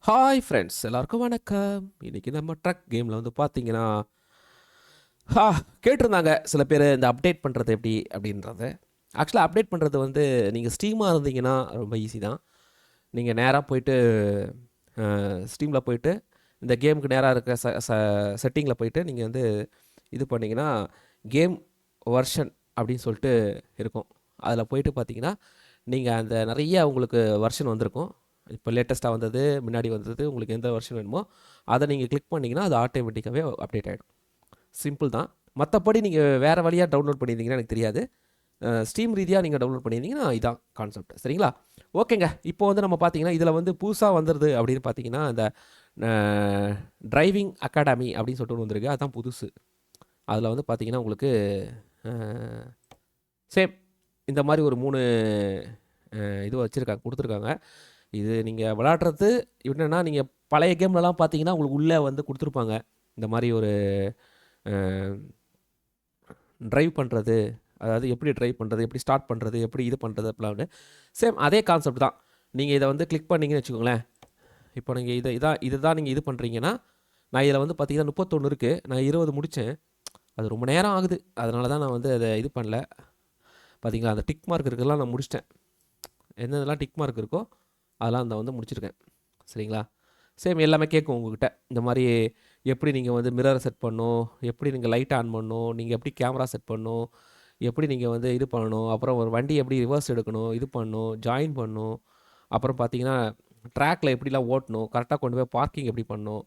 Hi friends எல்லாருக்கும் வணக்கம். இன்றைக்கி நம்ம ட்ரக் கேமில் வந்து பார்த்தீங்கன்னா ஹா கேட்டிருந்தாங்க சில பேர் இந்த அப்டேட் பண்ணுறது எப்படி அப்படின்றது. ஆக்சுவலாக அப்டேட் பண்ணுறது வந்து நீங்கள் ஸ்டீமாக இருந்தீங்கன்னா ரொம்ப ஈஸி தான். நீங்கள் நேராக போயிட்டு ஸ்டீமில் போயிட்டு இந்த கேமுக்கு நேராக இருக்க செட்டிங்கில் போயிட்டு நீங்கள் வந்து இது பண்ணிங்கன்னா கேம் வெர்ஷன் அப்படின்னு சொல்லிட்டு இருக்கும். அதில் போயிட்டு பார்த்தீங்கன்னா நீங்கள் அந்த நிறைய உங்களுக்கு வெர்ஷன் வந்திருக்கும். இப்போ லேட்டஸ்ட்டாக வந்தது, முன்னாடி வந்தது, உங்களுக்கு எந்த வெர்ஷன் வேணுமோ அதை நீங்கள் கிளிக் பண்ணிங்கன்னா அது ஆட்டோமேட்டிக்காகவே அப்டேட் ஆகிடும். சிம்பிள் தான். மற்றபடி நீங்கள் வேறு வழியாக டவுன்லோட் பண்ணியிருந்தீங்கன்னா எனக்கு தெரியாது. ஸ்டீம் ரீதியாக நீங்கள் டவுன்லோட் பண்ணியிருந்தீங்கன்னா இதான் கான்செப்ட். சரிங்களா? ஓகேங்க. இப்போ வந்து நம்ம பார்த்தீங்கன்னா இதில் வந்து புதுசாக வந்துடுது அப்படின்னு பார்த்தீங்கன்னா இந்த டிரைவிங் அகாடமி அப்படின்னு சொல்லிட்டு ஒன்று வந்திருக்கு. அதுதான் புதுசு. அதில் வந்து பார்த்தீங்கன்னா உங்களுக்கு சேம் இந்த மாதிரி ஒரு 3 இது வச்சுருக்காங்க, கொடுத்துருக்காங்க. இது நீங்கள் விளாட்றது என்னென்னா நீங்கள் பழைய கேம்லலாம் பார்த்தீங்கன்னா உங்களுக்கு உள்ளே வந்து கொடுத்துருப்பாங்க இந்த மாதிரி ஒரு ட்ரைவ் பண்ணுறது, அதாவது எப்படி ட்ரைவ் பண்ணுறது, எப்படி ஸ்டார்ட் பண்ணுறது, எப்படி இது பண்ணுறது அப்படிலாம். சேம் அதே கான்செப்ட் தான். நீங்கள் இதை வந்து கிளிக் பண்ணிங்கன்னு வச்சுக்கோங்களேன். இப்போ நீங்கள் இதுதான் நீங்கள் இது பண்ணுறீங்கன்னா, நான் இதில் வந்து பார்த்தீங்கன்னா 31 இருக்குது, நான் 20 முடித்தேன். அது ரொம்ப நேரம் ஆகுது, அதனால தான் நான் வந்து அதை இது பண்ணல. பார்த்தீங்களா, அந்த டிக் மார்க் இருக்கிறதெல்லாம் நான் முடிச்சிட்டேன். என்னென்னலாம் டிக் மார்க் இருக்கோ அதெல்லாம் அந்த வந்து முடிச்சிருக்கேன். சரிங்களா? சேம் எல்லாமே கேட்கும் உங்கள்கிட்ட. இந்த மாதிரி எப்படி நீங்கள் வந்து மிரரை செட் பண்ணணும், எப்படி நீங்கள் லைட் ஆன் பண்ணணும், நீங்கள் எப்படி கேமரா செட் பண்ணணும், எப்படி நீங்கள் வந்து இது பண்ணணும், அப்புறம் ஒரு வண்டி எப்படி ரிவர்ஸ் எடுக்கணும், இது பண்ணணும், ஜாயின் பண்ணணும், அப்புறம் பார்த்தீங்கன்னா ட்ராக்கில் எப்படிலாம் ஓட்டணும், கரெக்டாக கொண்டு போய் பார்க்கிங் எப்படி பண்ணணும்.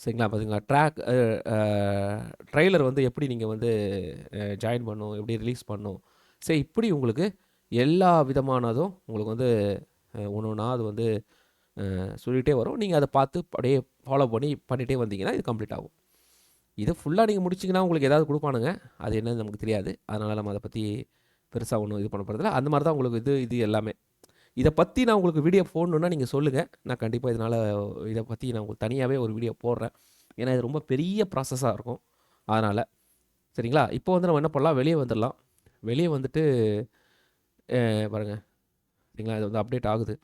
சரிங்களா? பார்த்தீங்களா, ட்ரெய்லர் வந்து எப்படி நீங்கள் வந்து ஜாயின் பண்ணணும், எப்படி ரிலீஸ் பண்ணணும். சரி, இப்படி உங்களுக்கு எல்லா விதமானதும் உங்களுக்கு வந்து ஒன்று ஒன்றா அது வந்து சொல்லிகிட்டே வரும். நீங்கள் அதை பார்த்து அப்படியே ஃபாலோ பண்ணிகிட்டே வந்தீங்கன்னா இது கம்ப்ளீட் ஆகும். இதை ஃபுல்லாக நீங்கள் முடிச்சிங்கன்னா உங்களுக்கு ஏதாவது கொடுப்பானுங்க, அது என்னன்னு நமக்கு தெரியாது. அதனால் நம்ம அதை பற்றி பெருசாக ஒன்றும் இது பண்ண போகிறதில்ல. அந்த மாதிரி தான் உங்களுக்கு இது எல்லாமே. இதை பற்றி நான் உங்களுக்கு வீடியோ போடணுன்னா நீங்கள் சொல்லுங்கள். நான் கண்டிப்பாக இதனால் இதை பற்றி நான் உங்களுக்கு தனியாகவே ஒரு வீடியோ போடுறேன். ஏன்னா இது ரொம்ப பெரிய ப்ராசஸாக இருக்கும். அதனால் சரிங்களா? இப்போ வந்து நம்ம என்ன பண்ணலாம், வெளியே வந்துடலாம். வெளியே வந்துட்டு பாருங்கள். சரிங்களா, இது வந்து அப்டேட் ஆகுது.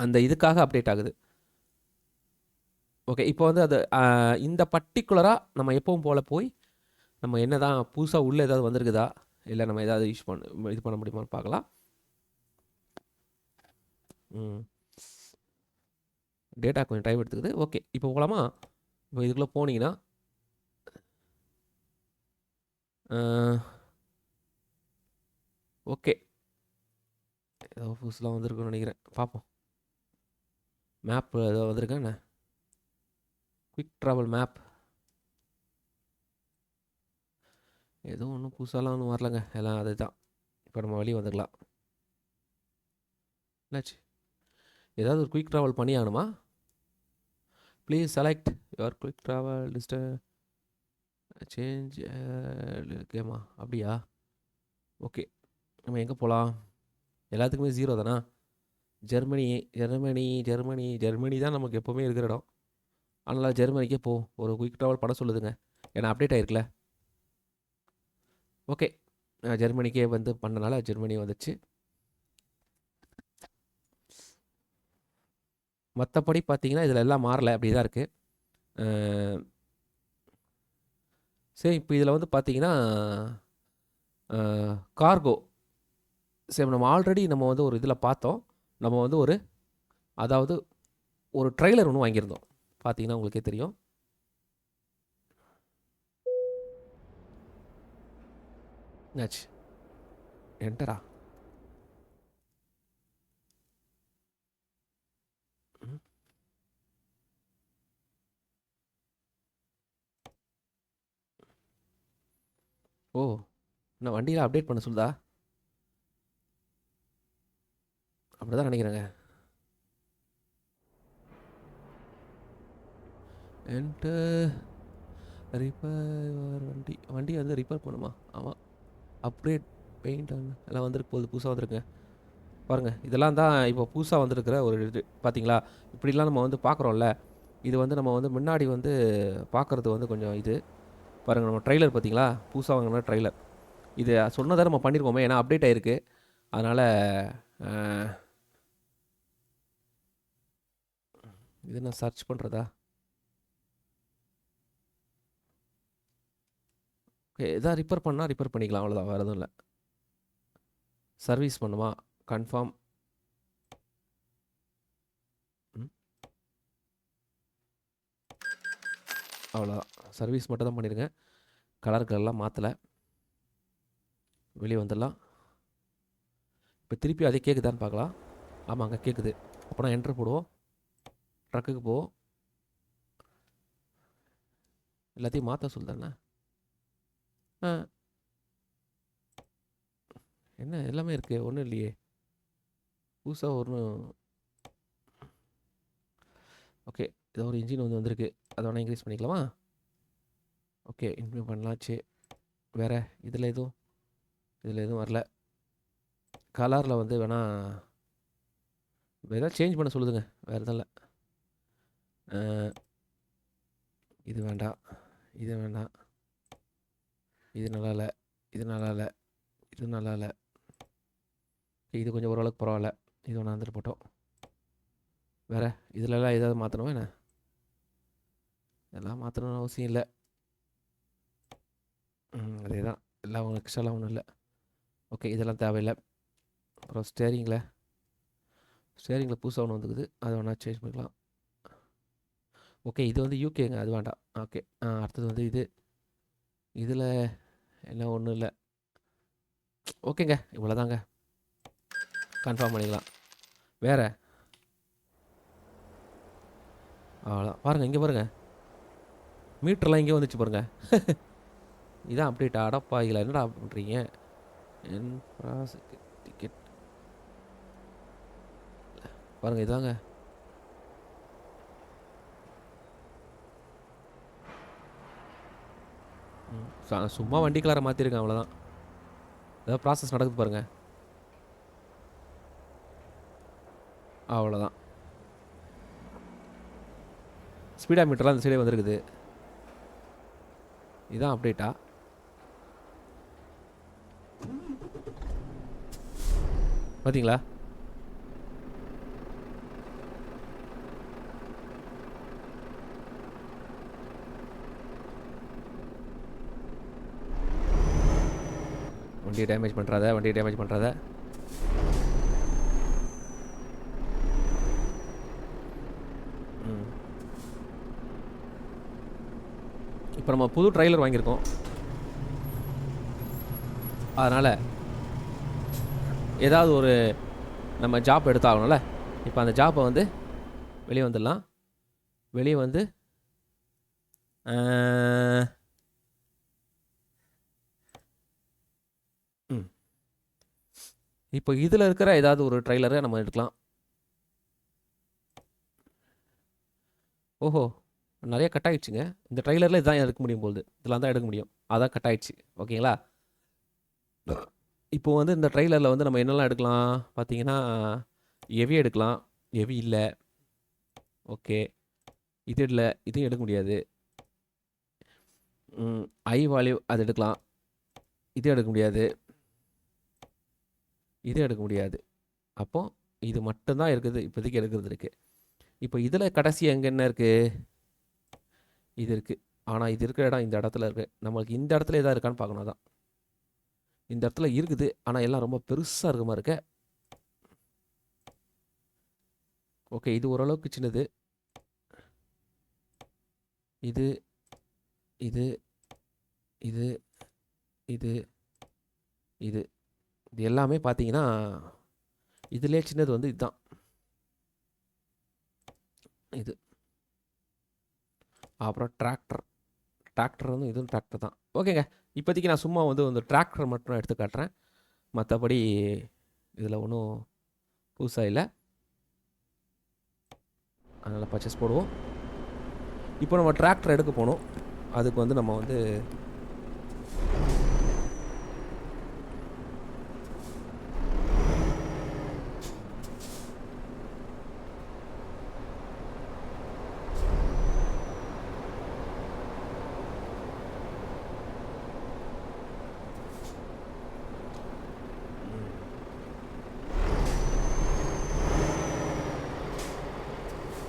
அந்த இதுக்காக அப்டேட் ஆகுது. ஓகே, இப்போ வந்து அது இந்த பர்ட்டிகுலராக நம்ம எப்பவும் போல் போய் நம்ம என்ன தான் புதுசாக உள்ளே ஏதாவது வந்திருக்குதா, இல்லை நம்ம ஏதாவது இது பண்ண முடியுமான்னு பார்க்கலாம். டேட்டா கொஞ்சம் டைம் எடுத்துக்குது. ஓகே, இப்போ போகலாமா? இப்போ இதுக்குள்ளே போனீங்கன்னா ஓகே, ஏதோ புதுசுலாம் வந்திருக்குன்னு நினைக்கிறேன். பார்ப்போம். மேப் ஏதோ வந்திருக்கா என்ன? குயிக் ட்ராவல் மேப் எதுவும் ஒன்றும் புதுசாலாம் ஒன்றும் வரலங்க. எல்லாம் அது தான். இப்போ நம்ம வெளியே வந்துக்கலாம். என்னாச்சு? ஏதாவது ஒரு குயிக் ட்ராவல் பண்ணி ஆகணுமா? Please select your quick travel list change கேமா? அப்படியா? ஓகே, நம்ம எங்கே போகலாம்? எல்லாத்துக்குமே 0 தானா? ஜெர்மனி ஜெர்மனி ஜெர்மனி ஜெர்மனி தான் நமக்கு எப்போவுமே இருக்கிற இடம். அதனால் ஜெர்மனிக்கே போ. ஒரு குயிக் ட்ராவல் பண்ண சொல்லுதுங்க. ஏன்னா அப்டேட் ஆகிருக்குல்ல. ஓகே, ஜெர்மனிக்கே வந்து பண்ணனால ஜெர்மனி வந்துச்சு. மற்றபடி பார்த்தீங்கன்னா இதில் எல்லாம் மாறலை, அப்படி தான் இருக்குது. சரி, இப்போ இதில் வந்து பார்த்தீங்கன்னா கார்கோ. சரி, நம்ம வந்து ஒரு இதில் பார்த்தோம். நம்ம வந்து அதாவது ஒரு ட்ரெய்லர் ஒன்று வாங்கியிருந்தோம். பார்த்தீங்கன்னா உங்களுக்கே தெரியும். என்னாச்சு? என்டரா? ஓ, நான் வண்டியில் அப்டேட் பண்ண சொல்லுதா? அப்படி தான் நினைக்கிறேங்க. என்ட்டு ரிப்பேர் வண்டி வந்து ரிப்பேர் பண்ணுமா? ஆமாம். அப்கிரேட் பெயிண்ட் எல்லாம் வந்துருக்கு போகுது, புதுசாக வந்துருக்குங்க. பாருங்கள், இதெல்லாம் தான் இப்போ புதுசாக வந்திருக்கிற ஒரு இது. பார்த்தீங்களா, இப்படிலாம் நம்ம வந்து பார்க்குறோம்ல. இது வந்து நம்ம வந்து முன்னாடி வந்து பார்க்குறது வந்து கொஞ்சம் இது. பாருங்கள், நம்ம ட்ரெய்லர் பார்த்தீங்களா, புதுசாக வாங்கின ட்ரெய்லர். இது சொன்னதை நம்ம பண்ணியிருக்கோமே, ஏன்னா அப்டேட் ஆகிருக்கு. அதனால் இது நான் சர்ச் பண்ணுறதா? ஓகே, எதாவது ரிப்பேர் பண்ணால் ரிப்பேர் பண்ணிக்கலாம், அவ்வளோதான், வேறு எதுவும் இல்லை. சர்வீஸ் பண்ணுமா? கன்ஃபார்ம். அவ்வளோதான், சர்வீஸ் மட்டும் தான் பண்ணிடுங்க. கலர்லாம் மாற்றலை. வெளியே வந்துடலாம். இப்போ திருப்பி அதே கேட்குதான்னு பார்க்கலாம். ஆமாங்க, கேட்குது. அப்புறம் என்ட்ரு போடுவோம். ட்ரக்குக்கு போவோம். எல்லாத்தையும் மாற்ற சொல்லுதாண்ணா. என்ன எல்லாமே இருக்குது, ஒன்றும் இல்லையே புதுசாக ஒன்றும். ஓகே, ஏதோ ஒரு இன்ஜின் வந்திருக்கு, அதை வேணால் இன்க்ரீஸ் பண்ணிக்கலாமா? ஓகே, இன்க்ரீஸ் பண்ணலாச்சு. வேறு இதில் எதுவும் வரல. கலரில் வேணால் ஏதாவது சேஞ்ச் பண்ண சொல்லுதுங்க, வேறு எதுவும் இல்லை. இது வேண்டாம், இது வேண்டாம், இது நல்லா இல்லை, இது நல்லா இல்லை, இது நல்லா இல்லை. இது கொஞ்சம் ஓரளவுக்கு பரவாயில்ல. இது ஒன்று வந்துட்டு போட்டோம். வேறு இதிலலாம் ஏதாவது மாற்றணுமா என்ன? இதெல்லாம் மாற்றணும்னு அவசியம் இல்லை. அதே தான், எல்லாம் ஒன்றும் எக்ஸ்ட்ராலாம் ஒன்றும் இல்லை. ஓகே, இதெல்லாம் தேவையில்லை. அப்புறம் ஸ்டேரிங்கில் புதுசாக ஒன்று வந்துக்குது, அதை வேணால் சேஞ்ச் பண்ணிக்கலாம். ஓகே, இது யூகேங்க, அது வேண்டாம். ஓகே, அடுத்தது இதில் என்ன ஒன்றும் இல்லை. ஓகேங்க, இவ்வளோதாங்க, கன்ஃபார்ம் பண்ணிக்கலாம். வேறு அவ்வளோ பாருங்கள், இங்கே பாருங்கள், மீட்டர்லாம் இங்கே வந்துச்சு பாருங்கள். இதான் அப்டேட். அடப்பாயில என்னடா பண்ணுறீங்க? டிக்கெட் பாருங்கள், இதாங்க. சும்மா வண்டி கலரை மாற்றிருக்கேன், அவ்வளோதான். ஏதாவது ப்ராசஸ் நடக்குது பாருங்கள், அவ்வளோதான். ஸ்பீடா மீட்டர்லாம் அந்த சைடே வந்துருக்குது. இதான் அப்டேட்டா? பார்த்தீங்களா? வண்டியை டேமேஜ் பண்ணுறாத. இப்போ நம்ம புது ட்ரைலர் வாங்கியிருக்கோம், அதனால் ஏதாவது ஒரு நம்ம ஜாப் எடுத்தாகணும்ல. இப்போ அந்த ஜாப்பை வெளியே வந்துடலாம். வெளியே இப்போ இதில் இருக்கிற ஏதாவது ஒரு ட்ரைலரை நம்ம எடுக்கலாம். ஓஹோ, நிறைய கட் ஆகிடுச்சுங்க. இந்த ட்ரைலரில் இதுதான் எடுக்க முடியும் போகுது, இதெல்லாம் தான் எடுக்க முடியும், அதான் கட் ஆகிடுச்சு. ஓகேங்களா? இப்போ இந்த ட்ரைலரில் நம்ம என்னெல்லாம் எடுக்கலாம் பார்த்தீங்கன்னா, எவி எடுக்கலாம். எவி இல்லை. ஓகே, இது இல்லை, இதையும் எடுக்க முடியாது. ஐ வால்யூ அது எடுக்கலாம், இது எடுக்க முடியாது, இது எடுக்க முடியாது. அப்போது இது மட்டும்தான் இருக்குது இப்போதைக்கு எடுக்கிறது இருக்குது. இப்போ இதில் கடைசி எங்கே என்ன இருக்குது? இது இருக்குது. ஆனால் இது இருக்கிற இடம் இந்த இடத்துல இருக்குது. நம்மளுக்கு இந்த இடத்துல எதாவது இருக்கான்னு பார்க்கணும். தான் இந்த இடத்துல இருக்குது, ஆனால் எல்லாம் ரொம்ப பெருசாக இருக்க மாதிரி இருக்க. ஓகே, இது ஓரளவுக்கு சின்னது. இது இது இது இது இது இது எல்லாமே பார்த்தீங்கன்னா இதுலேயே சின்னது இதுதான். இது அப்புறம் டிராக்டர் இதுவும் டிராக்டர் தான். ஓகேங்க, இப்போதைக்கு நான் சும்மா டிராக்டர் மட்டும் எடுத்து காட்டுறேன். மற்றபடி இதில் ஒன்றும் புதுசாக இல்லை, அதனால் பர்ச்சேஸ் போடுவோம். இப்போ நம்ம டிராக்டர் எடுக்க போகணும். அதுக்கு நம்ம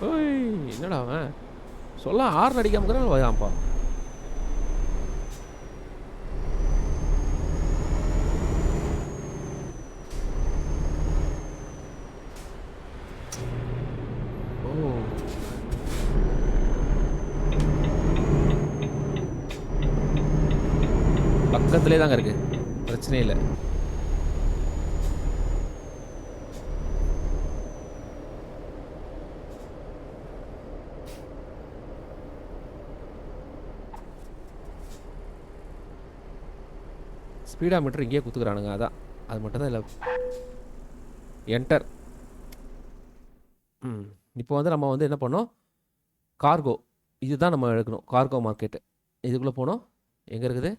ஓய் என்னடா அவன் சொல்ல ஆறு அடிக்காம வயான்ப்பா. ஓ பக்கத்துலேயே தாங்க இருக்கு, பிரச்சனையே இல்லை. ஸ்பீடா மீட்டர் இங்கேயே குத்துக்கிறானுங்க, அதான் அது மட்டும் தான் இல்லை. என்டர். இப்போ வந்து நம்ம வந்து என்ன பண்ணோம், கார்கோ இதுதான் நம்ம எடுக்கணும். கார்கோ மார்க்கெட்டு இதுக்குள்ளே போனோம். எங்கே இருக்குது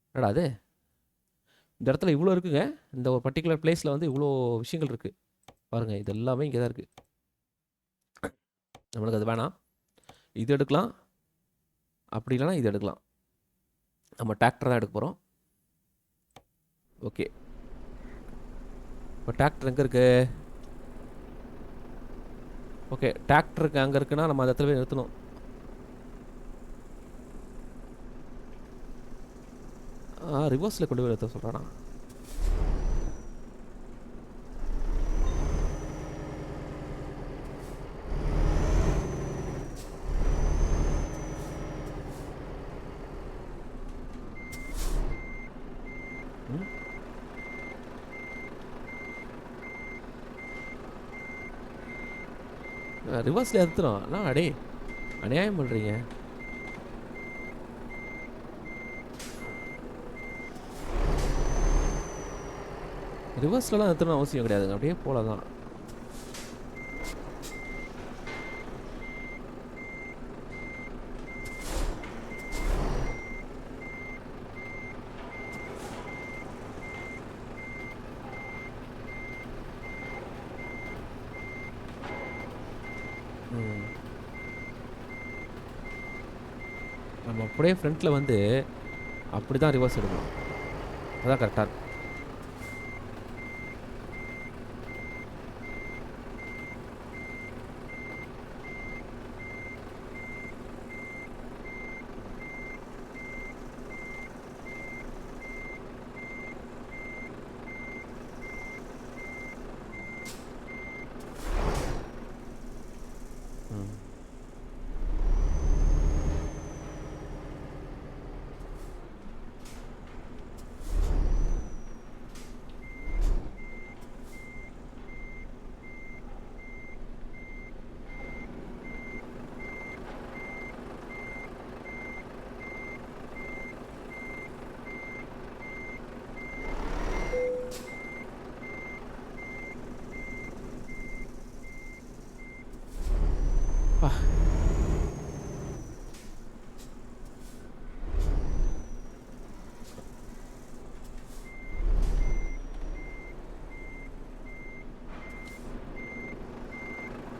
என்னடா அது? இந்த இடத்துல இவ்வளோ இருக்குங்க. இந்த ஒரு பர்டிகுலர் பிளேஸில் வந்து இவ்வளோ விஷயங்கள் இருக்குது பாருங்கள். இது எல்லாமே இங்கே தான் இருக்குது. நம்மளுக்கு அது வேணாம், இது எடுக்கலாம். அப்படி இல்லைனா இது எடுக்கலாம். நம்ம டிராக்டர் தான் எடுக்க போகிறோம். ஓகே, இப்போ டிராக்டர் எங்கே இருக்குது? ஓகே, டிராக்டருக்கு அங்கே இருக்குன்னா நம்ம அந்த இடத்துல போய் நிறுத்தணும். ரிவர்ஸில் கொண்டு போய் நிறுத்த சொல்கிறானா? ரிவர்ஸில் எடுத்துடும். அண்ணா அடே அநியாயம் பண்ணுறீங்க. ரிவர்ஸ்லலாம் எடுத்துணும் அவசியம் கிடையாதுங்க, அப்படியே போல தான். நம்ம அப்படியே ஃப்ரண்ட்டில் வந்து அப்படி தான் ரிவர்ஸ் எடுக்கணும், அதான் கரெக்டாக இருக்கும்.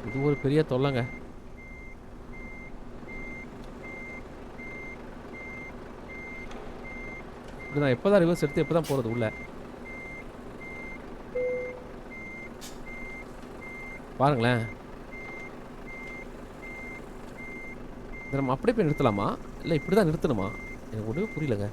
இது ஒரு பெரிய தொல்லைங்க. இப்படிதான் எப்போ தான் ரிவர்ஸ் எடுத்து எப்போ தான் போகிறது உள்ள பாருங்களேன். இதை நம்ம அப்படியே போய் நிறுத்தலாமா இல்லை இப்படி தான் நிறுத்தணுமா? எனக்கு ஒன்றுமே புரியலங்க.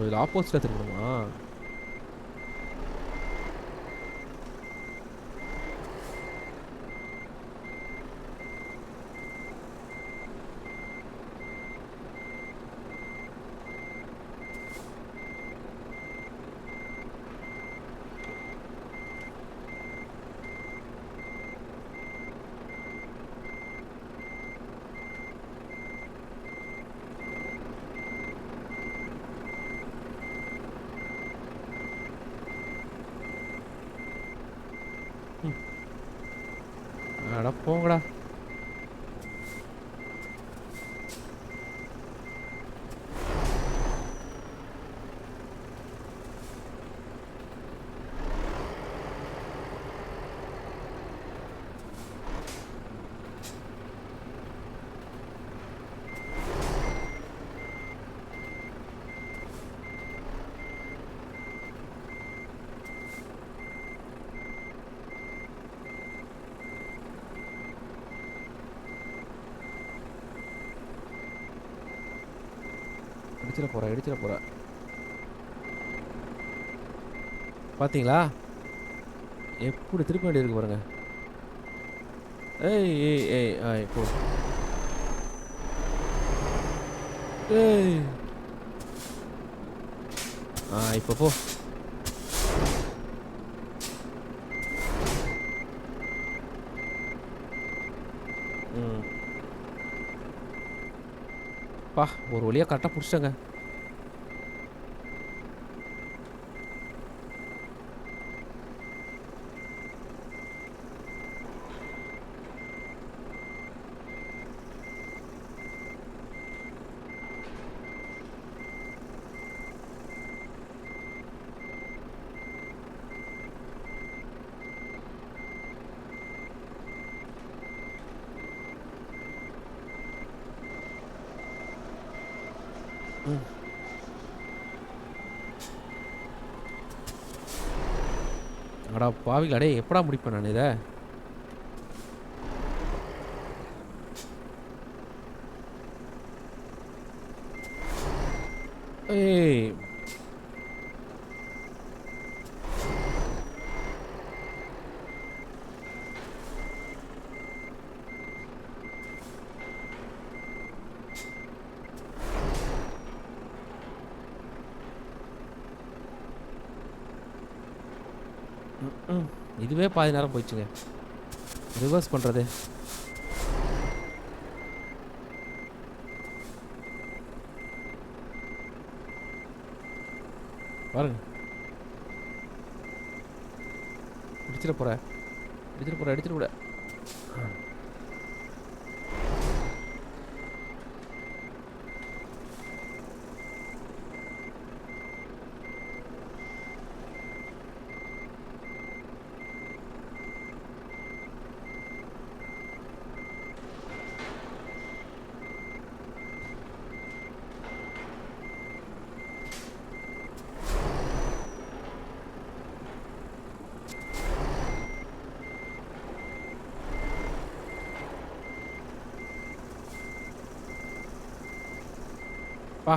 இதில் ஆப்போசிட்டாக திரும்பணுமா? ம். அட போங்கடா. இடிச்சிட போற. பாத்தீங்களா? எப்படி திருப்ப வேண்டியிருக்கு பாருங்க. ஏய் ஏய் ஏய் ஆய் போ. ஏய். இப்போ போ. ம். பா ஒரு வழியா கரெக்டாக பிடிச்சிட்டேங்க. ம். அடா பாவிகளா டேய் எப்படா முடிப்பேன் நான் இதை? ஏய் ம். இதுவே பாதி நேரம் போயிடுச்சுங்க. ரிவர்ஸ் பண்ணுறது. பாருங்க. இடிச்சிட போற. இடிச்சிட கூட. பா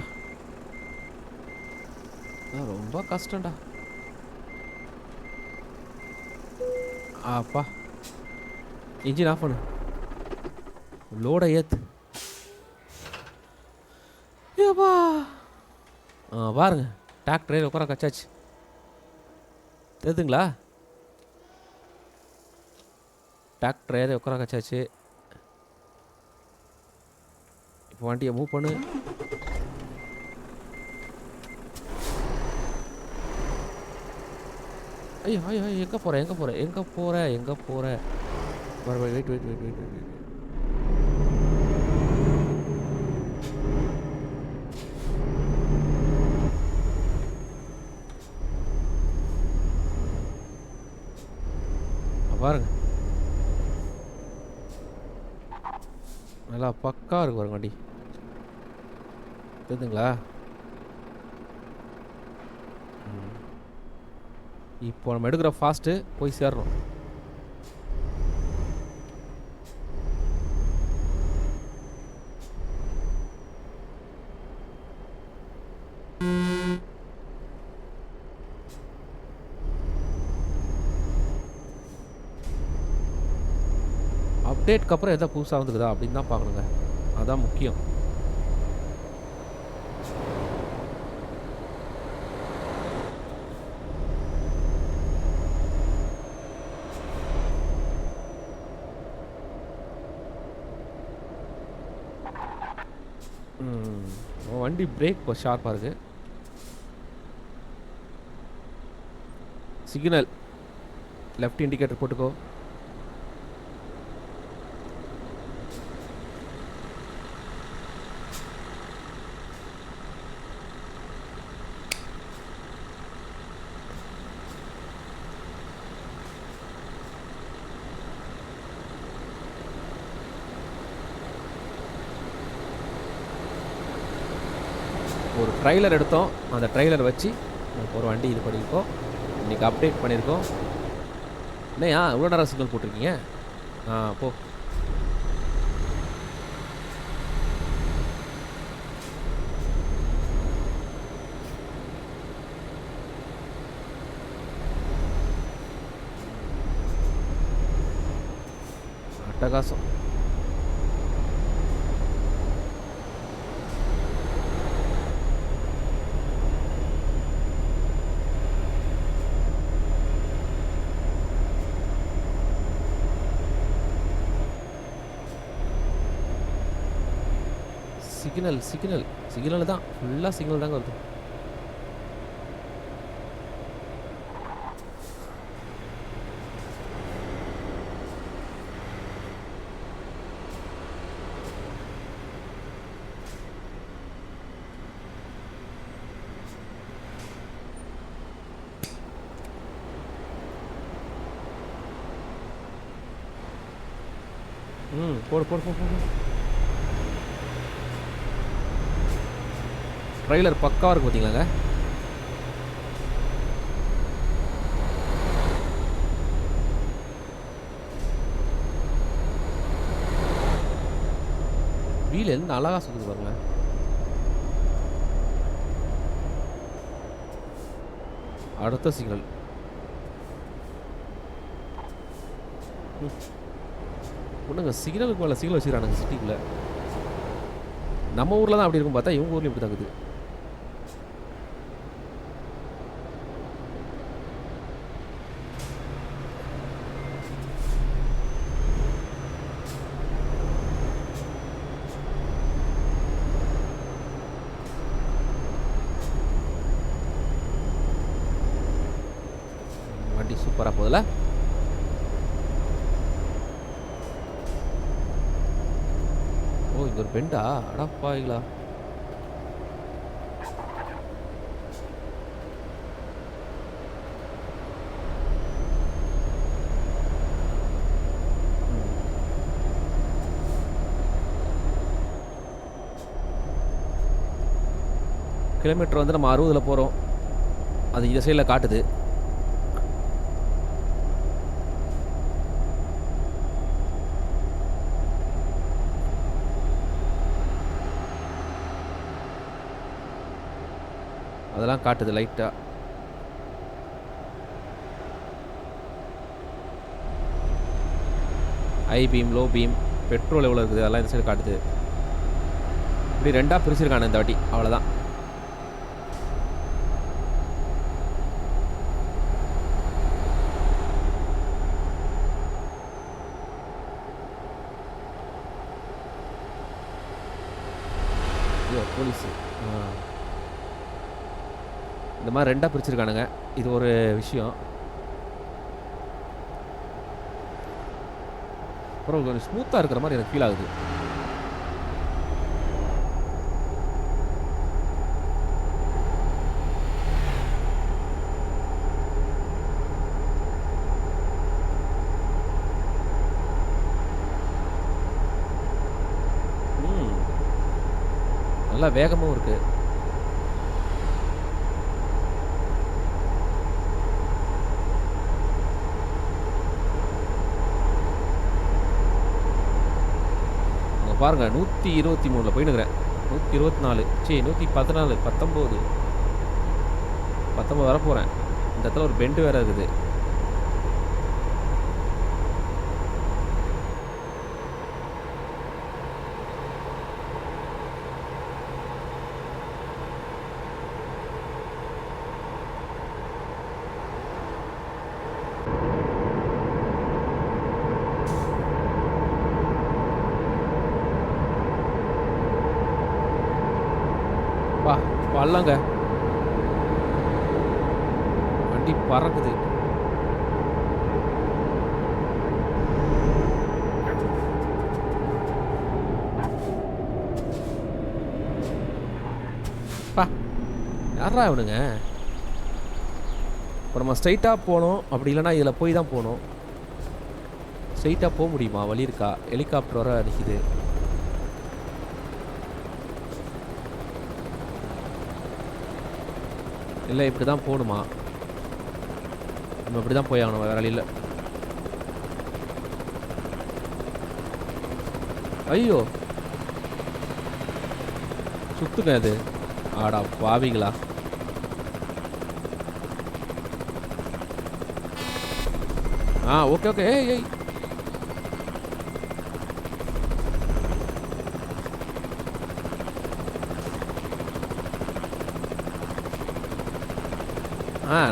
ரொம்ப கஷ்டம்டா. அப்பா இன்ஜின் ஆஃப் பண்ணு. லோடை ஏத்து. ஏப்பா பாருங்க டிராக்டரே உட்கார கச்சாச்சு. தெரியுதுங்களா? டிராக்டரே உட்கார கச்சாச்சு. இப்போ வண்டியை மூவ் பண்ணு. ஐயோ ஐயோ எங்கே போகிற வெயிட். பாருங்க நல்லா பக்கா இருக்கு பாருங்க வண்டி. தெரியுதுங்களா? இப்போ நம்ம எடுக்கிற ஃபாஸ்ட்டு போய் சேர்றோம். அப்டேட்க்கு அப்புறம் எதாவது புதுசாக வந்துக்குதா அப்படின்னு தான் பார்க்கணுங்க. அதான் முக்கியம். வண்டி பிரேக் ஷார்ப்பாக இருக்குது. லெஃப்ட் இண்டிகேட்டர் போட்டுக்கோ. ஒரு ட்ரைலர் எடுத்தோம், அந்த ட்ரைலர் வச்சு ஒரு வண்டி இது பண்ணியிருக்கோம். இன்றைக்கி அப்டேட் பண்ணியிருக்கோம். என்னையா இவ்வளோ நேரம் சிக்னல் போட்டிருக்கீங்க? போ. அட்டகாசம். சிக்னல் தான், ஃபுல்லாக சிக்னல் தாங்க வருது. போடு. ட்ரைலர் பக்காவாக இருக்கு பார்த்தீங்களாங்க. வீல் என்ன அழகாக சுற்றுது பாருங்க. அடுத்த சிக்னல். ஒன்றுங்க சிக்னலுக்கு மேலே சிக்னல் வச்சுக்கிறானுங்க சிட்டிக்குள்ளே. நம்ம ஊரில் தான் அப்படி இருக்கும் பார்த்தா இவங்க ஊர்லேயும் இப்படி தாக்குது. வண்டி சூப்பராக போதில்ல. இது ஒரு பெண்டா? அடப்பாங்களா. கிலோமீட்டர் வந்து நம்ம 60ல் போகிறோம். அது இந்த சைடில் காட்டுது. அதெல்லாம் காட்டுது லைட்டாக. High beam, low beam, petrol எவ்வளோ இருக்குது அதெல்லாம் இந்த சைடு காட்டுது. இப்படி ரெண்டாக பிரிச்சிருக்கானு இந்த வாட்டி, அவ்வளோதான். போலீஸு இந்த மாதிரி ரெண்டாக பிரிச்சிருக்கானுங்க. இது ஒரு விஷயம். அப்புறம் கொஞ்சம் ஸ்மூத்தாக இருக்கிற மாதிரி எனக்கு ஃபீல் ஆகுது. நல்லா வேகமாகவும் இருக்கு. பாருங்க 123ல் போயினுக்கிறேன். 124 114 19 வர போகிறேன். இந்த இடத்துல ஒரு பெண்டு வேறு இருக்குது. பள்ளங்க வண்டி பறக்குது. யாரா இவனுங்க? இப்போ நம்ம ஸ்ட்ரைட்டாக போகணும், அப்படி இல்லைனா இதில் போய் தான் போகணும். ஸ்ட்ரைட்டாக போக முடியுமா? வழி இருக்கா? ஹெலிகாப்டர் வர நிற்கிது. இல்லை இப்படி தான் போகணுமா? நம்ம இப்படி தான் போய் ஆகணும், வேற வழி இல்லை. ஐயோ சுத்துங்க அது. ஆடா பாவிங்களா. Okay okay. ஏய் ஏய்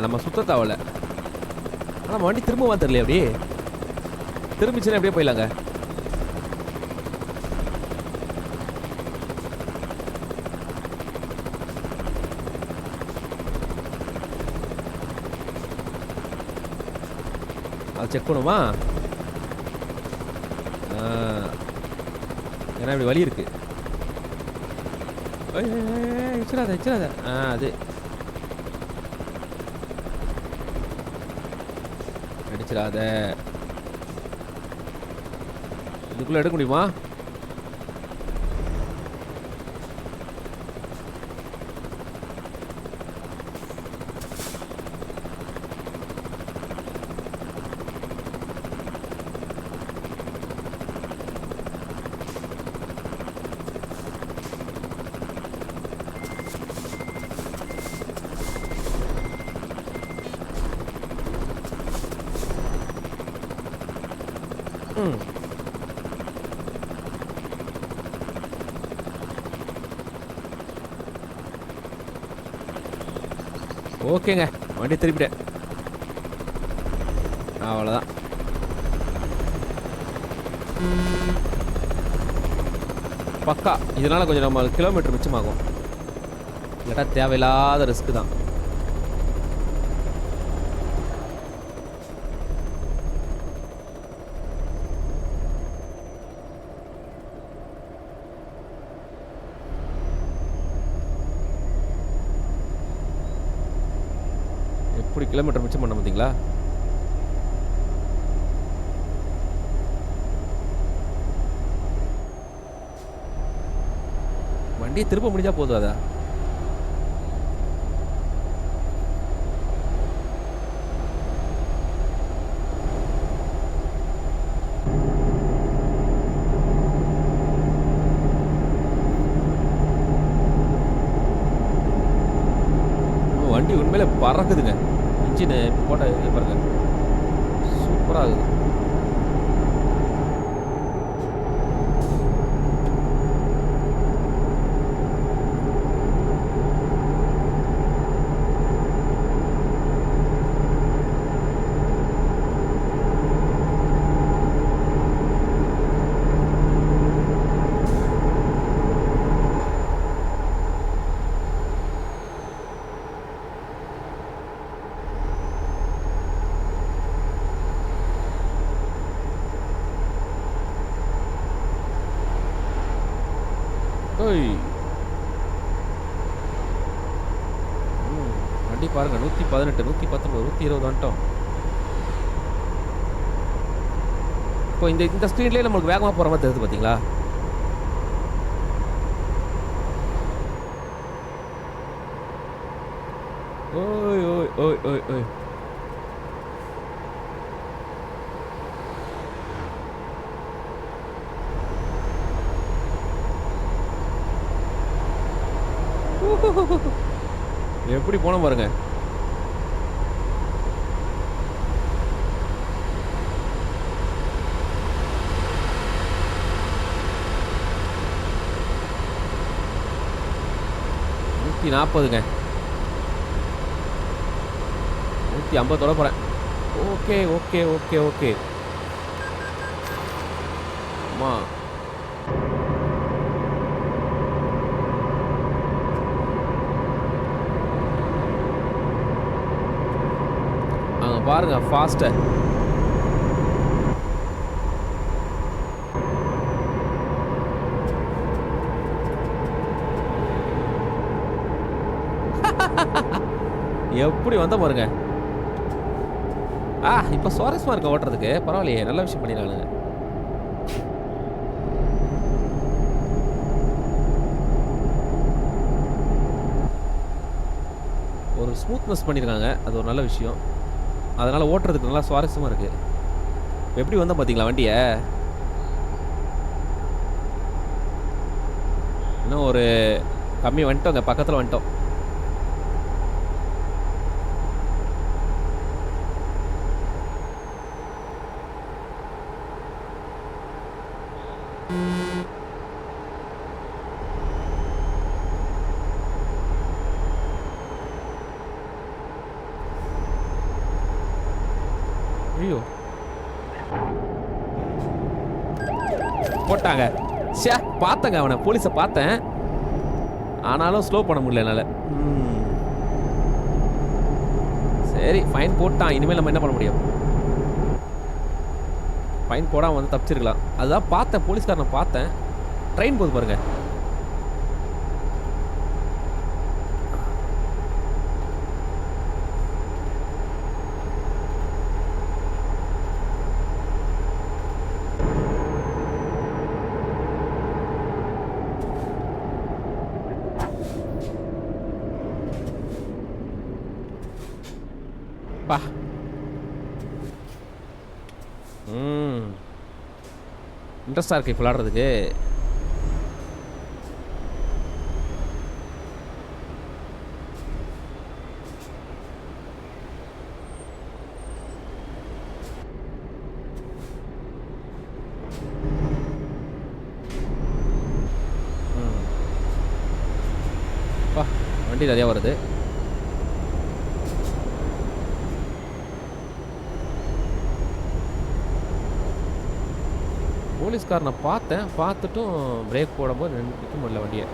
நம்ம சுத்த தேவையில்ல. ஆனால் வண்டி திரும்ப தெரியல. அப்படியே திரும்பிச்சுன்னா எப்படியே போயிடலாங்க. அது செக் பண்ணுமா? ஏன்னா இப்படி வழி இருக்கு. வச்சிடாத வச்சிடாத. அது அடிச்சிடாத. இதுக்குள்ள எடுக்க முடியுமா? ஓகேங்க, வண்டி திருப்பிட்டேன். அவ்வளோதான். பக்கா. இதனால் கொஞ்சம் நம்ம கிலோமீட்டர் மிச்சமாகும். இல்லாட்டா தேவையில்லாத ரிஸ்க்கு தான். எப்படி கிலோமீட்டர் மிச்சம் பண்ண பார்த்தீங்களா? வண்டியை திரும்ப முடிஞ்சா போதும். அதா வண்டி உண்மையில பறக்குதுங்க. இன்ஜின் போட்ட இது பாருங்க, சூப்பராக இருக்குது. வண்டி பாருங்க, 118, 119, 120 வந்துட்டோம். இப்போ இந்த ஸ்க்ரீன்லேயே நம்மளுக்கு வேகமாக போகிற மாதிரி தெரியுது பார்த்தீங்களா? ஓய் ஓய் ஓய் ஓய் ஓய். எப்படி போன பாருங்க. நூற்றி 40ங்க, 150 போகிறேன். Okay okay okay okay. அம்மா அங்கே பாருங்க ஃபாஸ்ட்டு. எப்படி வந்த பாருங்க. இப்போ சுவாரஸ்யமாக இருக்க ஓட்டுறதுக்கு. பரவாயில்லையே, நல்ல விஷயம் பண்ணிடலாங்க. ஒரு ஸ்மூத்னஸ் பண்ணியிருக்காங்க, அது ஒரு நல்ல விஷயம். அதனால் ஓட்டுறதுக்கு நல்லா சுவாரஸ்யமாக இருக்குது. எப்படி வந்தோம் பார்த்தீங்களா வண்டியை? இன்னும் ஒரு கம்மி வந்துட்டோங்க, பக்கத்தில் வந்துட்டோம். ஐயோ, போட்டாங்க. சே, பார்த்தேங்க அவனை, போலீஸை பார்த்தேன். ஆனாலும் ஸ்லோ பண்ண முடியல என்னால். சரி, ஃபைன் போட்டான். இனிமேல் நம்ம என்ன பண்ண முடியும்? ஃபைன் போடாமல் வந்து தப்பிச்சிருக்கலாம். அதுதான் பார்த்தேன், போலீஸ்காரனை பார்த்தேன். ட்ரெயின் போகுது பாருங்க. பா, இன்ட்ரெஸ்டாக இருக்கு இப்போ விளாட்றதுக்கு. பா, வண்டி நிறையா வருது. போலீஸ்காரனை பார்த்தேன், பார்த்துட்டும் பிரேக் போடும்போது நிற்க முடியல வண்டியை.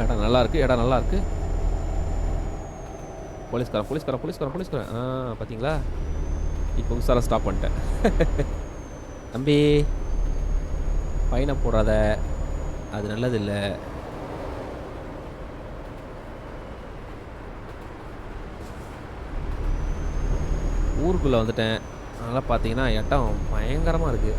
இடம் நல்லா இருக்கு, இடம் நல்லா இருக்கு. போலீஸ்காரன் போலீஸ்காரன் போலீஸ்காரன் போலீஸ்காரன் பார்த்தீங்களா? இப்போ உசாராக ஸ்டாப் பண்ணிட்டேன். தம்பி, ஃபைனை போடாத, அது நல்லதில்லை. ஊருக்குள்ளே வந்துட்டேன். அதனால் பார்த்தீங்கன்னா இடம் பயங்கரமாக இருக்குது.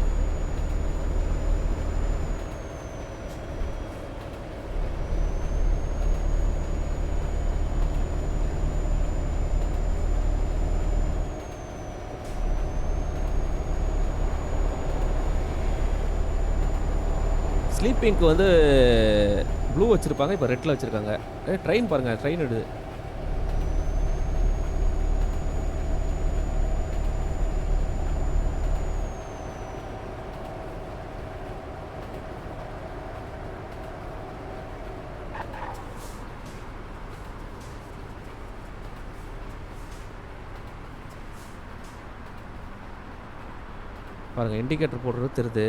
ஸ்லீப்பிங்க்கு வந்து ப்ளூ வச்சுருப்பாங்க, இப்போ ரெட்டில் வச்சுருக்காங்க. ட்ரெயின் பாருங்கள், ட்ரெயின் எடுது. பாருங்கள், இண்டிகேட்டர் போடுறது தெரியுது.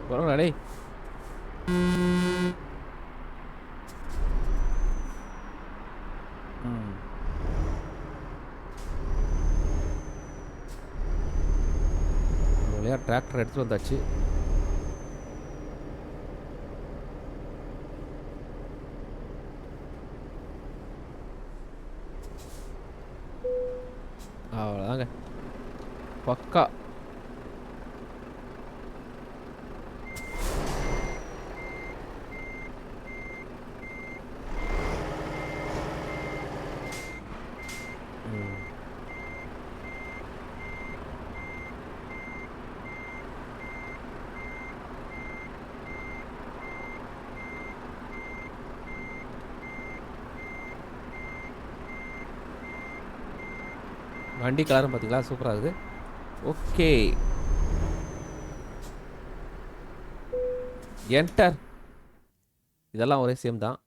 வரங்களா டேய்? வழியாக டிராக்டர் எடுத்துகிட்டு வந்தாச்சு. அவ்வளோதாங்க, பக்கா. வண்டி கலரும் பார்த்தீங்களா, சூப்பராக இருக்குது. Okay, enter. இதெல்லாம் ஒரே சேம் தான்,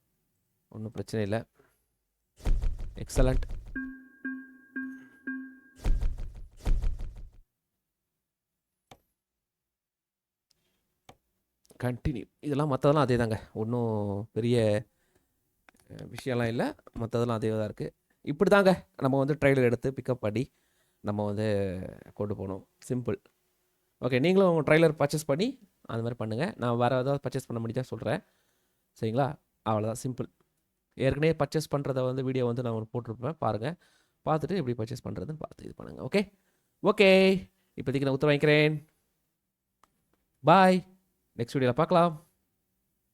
ஒன்றும் பிரச்சனை இல்லை. எக்ஸலண்ட். கண்டினியூ. இதெல்லாம் மற்றதெல்லாம் அதே தாங்க, ஒன்றும் பெரிய விஷயம்லாம் இல்லை. மற்றதெல்லாம் அதே தான் இருக்குது. இப்படி தாங்க நம்ம வந்து ட்ரெய்லர் எடுத்து பிக்கப் பண்ணி நம்ம வந்து கொண்டு போகணும். சிம்பிள். ஓகே, நீங்களும் உங்கள் ட்ரெய்லர் பர்ச்சேஸ் பண்ணி அந்த மாதிரி பண்ணுங்கள். நான் வேறு ஏதாவது பர்ச்சேஸ் பண்ண முடிஞ்சா சொல்கிறேன், சரிங்களா? அவ்வளோதான், சிம்பிள். ஏற்கனவே பர்ச்சேஸ் பண்ணுறத வந்து வீடியோ வந்து நான் ஒன்று போட்டிருப்பேன், பாருங்கள். பார்த்துட்டு எப்படி பர்ச்சேஸ் பண்ணுறதுன்னு பார்த்து இது பண்ணுங்கள். ஓகே ஓகே, இப்போதைக்கு நான் உத்தரவு வாங்கிக்கிறேன். பாய், நெக்ஸ்ட் வீடியோவில் பார்க்கலாம்.